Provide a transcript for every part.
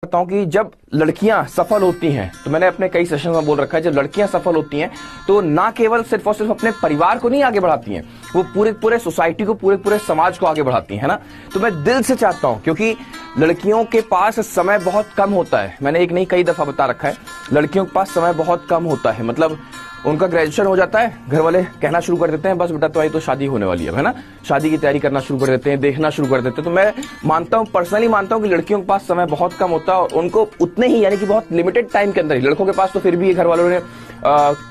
करता हूं कि जब लड़कियां सफल होती हैं, तो मैंने अपने कई सेशन में बोल रखा है, जब लड़कियां सफल होती हैं तो ना केवल सिर्फ और सिर्फ अपने परिवार को नहीं आगे बढ़ाती हैं, वो पूरे पूरे सोसाइटी को, पूरे पूरे समाज को आगे बढ़ाती हैं, है ना। तो मैं दिल से चाहता हूं, क्योंकि लड़कियों के पास समय बहुत कम होता है, मैंने एक नहीं कई दफा बता रखा है, लड़कियों के पास समय बहुत कम होता है। मतलब उनका ग्रेजुएशन हो जाता है, घर वाले कहना शुरू कर देते हैं बस बेटा तुम्हारी तो शादी होने वाली है ना, शादी की तैयारी करना शुरू कर देते हैं, देखना शुरू कर देते हैं। तो मैं मानता हूं, पर्सनली मानता हूं कि लड़कियों के पास समय बहुत कम होता है और उनको उतने ही, यानी कि बहुत लिमिटेड टाइम के अंदर ही। लड़कों के पास तो फिर भी घर वालों ने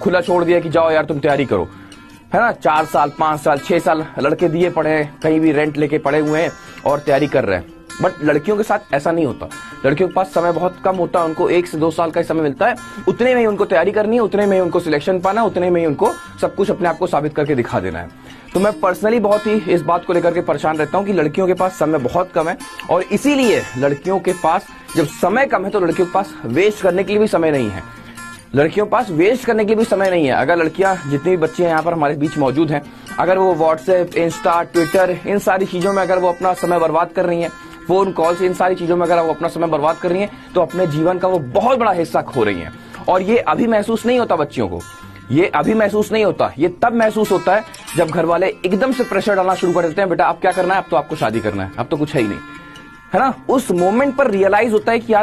खुला छोड़ दिया कि जाओ यार तुम तैयारी करो, है ना। 4 साल 5 साल 6 साल लड़के दिए पड़े हैं, कहीं भी रेंट लेके पड़े हुए हैं और तैयारी कर रहे हैं। बट लड़कियों के साथ ऐसा नहीं होता, लड़कियों के पास समय बहुत कम होता है, उनको 1 से 2 साल का समय मिलता है, उतने में ही उनको तैयारी करनी है, उतने में ही उनको सिलेक्शन पाना, उतने में ही उनको सब कुछ अपने आप को साबित करके दिखा देना है। तो मैं पर्सनली बहुत ही इस बात को लेकर के परेशान रहता हूं कि लड़कियों के पास समय बहुत कम है, और इसीलिए लड़कियों के पास जब समय कम है तो लड़कियों के पास वेस्ट करने के लिए भी समय नहीं है, लड़कियों के पास वेस्ट करने के लिए भी समय नहीं है। अगर लड़कियां, जितनी भी बच्चियां यहाँ पर हमारे बीच मौजूद हैं, अगर वो व्हाट्सएप, इंस्टा, ट्विटर, इन सारी चीजों में अगर वो अपना समय बर्बाद कर रही हैं, फोन कॉल्स, इन सारी चीजों में अगर वो अपना समय बर्बाद कर रही हैं, तो अपने जीवन का वो बहुत बड़ा हिस्सा खो रही हैं। और ये अभी महसूस नहीं होता बच्चियों को, ये अभी महसूस नहीं होता, ये तब महसूस होता है जब घर वाले एकदम से प्रेशर डालना शुरू कर देते हैं, बेटा अब क्या करना है, अब तो आपको शादी करना है, अब तो कुछ है ही नहीं, है ना। उस मोमेंट पर रियलाइज होता है कि यार